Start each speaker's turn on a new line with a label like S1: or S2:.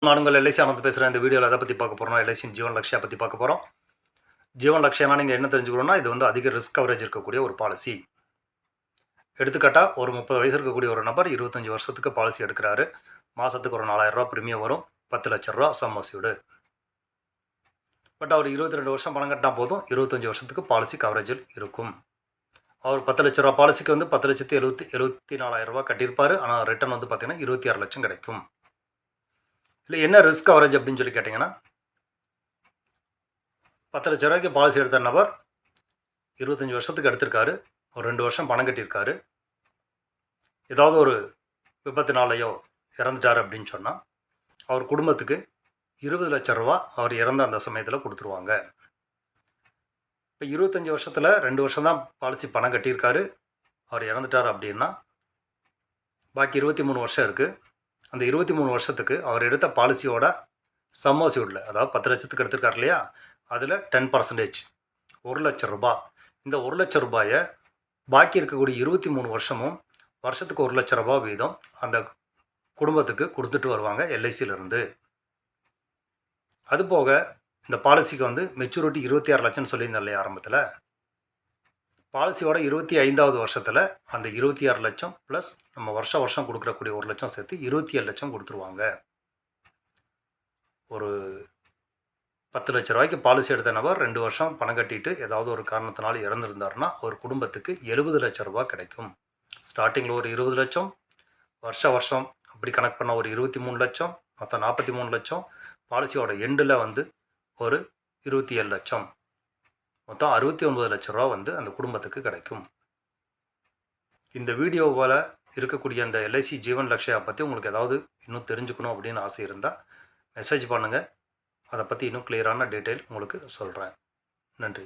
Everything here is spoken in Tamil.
S1: நான் உங்கள் எல்ஐசி ஆனந்த் பேசுகிறேன். இந்த வீடியோவில் எதை பற்றி பார்க்க போகிறோம்னா, எல்ஐசியின் ஜீவன் லக்ஷ்யா பற்றி பார்க்க போகிறோம். ஜீவன் லக்ஷ்யானா நீங்கள் என்ன தெரிஞ்சுக்கணும்னா, இது வந்து அதிக ரிஸ்க் கவரேஜ் இருக்கக்கூடிய ஒரு பாலிசி. எடுத்துக்காட்டா ஒரு 30 வயசு இருக்கக்கூடிய ஒரு நபர் 25 வருஷத்துக்கு பாலிசி எடுக்கிறாரு. மாதத்துக்கு ஒரு ரூ. 4000 பிரீமியம் வரும். ரூ. 10,00,000 சம் அஷ்யூர்டு. பட் அவர் 22 வருஷம் பணம் கட்டினா போதும், 25 வருஷத்துக்கு பாலிசி கவரேஜில் இருக்கும். அவர் ரூ. 10,00,000 பாலிசிக்கு வந்து 10,74,000 கட்டியிருப்பார். ஆனால் ரிட்டர்ன் வந்து பார்த்தீங்கன்னா 26,00,000 கிடைக்கும். இல்லை என்ன ரிஸ்க் கவரேஜ் அப்படின்னு சொல்லி கேட்டிங்கன்னா, ரூ. 10,00,000 பாலிசி எடுத்த நபர் 25 வருஷத்துக்கு எடுத்திருக்காரு. ஒரு 2 வருஷம் பணம் கட்டியிருக்காரு. ஏதாவது ஒரு விபத்துனாலேயோ இறந்துட்டார் அப்படின்னு சொன்னால், அவர் குடும்பத்துக்கு ரூ. 20,00,000 அவர் இறந்த அந்த சமயத்தில் கொடுத்துருவாங்க. இப்போ 25 வருஷத்தில் 2 வருஷம் தான் பாலிசி பணம் கட்டியிருக்காரு. அவர் இறந்துட்டார் அப்படின்னா, பாக்கி 23 வருஷம் இருக்குது. அந்த 23 வருஷத்துக்கு அவர் எடுத்த பாலிசியோட சம் அஷ்யூர்டில், அதாவது 10 லட்சத்துக்கு எடுத்திருக்காரு இல்லையா, அதில் 10% ரூ. 1,00,000. இந்த ரூ. 1,00,000 பாக்கி இருக்கக்கூடிய 23 வருஷமும் வருஷத்துக்கு ரூ. 1,00,000 வீதம் அந்த குடும்பத்துக்கு கொடுத்துட்டு வருவாங்க எல்ஐசியிலிருந்து. அதுபோக இந்த பாலிசிக்கு வந்து மெச்சூரிட்டி 26,00,000 சொல்லியிருந்தேன் இல்லையா ஆரம்பத்தில். பாலிசியோட 25வது வருஷத்தில் அந்த 26,00,000 ப்ளஸ் நம்ம வருஷம் கொடுக்குறக்கூடிய 1,00,000 சேர்த்து 27,00,000 கொடுத்துருவாங்க. ஒரு ரூ. 10,00,000 பாலிசி எடுத்த நபர் 2 வருஷம் பணம் கட்டிட்டு ஏதாவது ஒரு காரணத்தினால இறந்துருந்தாருன்னா ஒரு குடும்பத்துக்கு ரூ. 70,00,000 கிடைக்கும். ஸ்டார்டிங்கில் ஒரு 20,00,000, வருஷம் அப்படி கணக்கு பண்ணால் ஒரு 23,00,000, மொத்தம் 43,00,000. பாலிசியோட எண்டில் வந்து ஒரு 27,00,000, மொத்தம் ரூ. 69,00,000 வந்து அந்த குடும்பத்துக்கு கிடைக்கும். இந்த வீடியோவில் இருக்கக்கூடிய அந்த எல்ஐசி ஜீவன் லக்ஷ்யா பற்றி உங்களுக்கு ஏதாவது இன்னும் தெரிஞ்சுக்கணும் அப்படின்னு ஆசை இருந்தால் மெசேஜ் பண்ணுங்கள். அதை பற்றி இன்னும் கிளியரான டீட்டெயில் உங்களுக்கு சொல்கிறேன். நன்றி.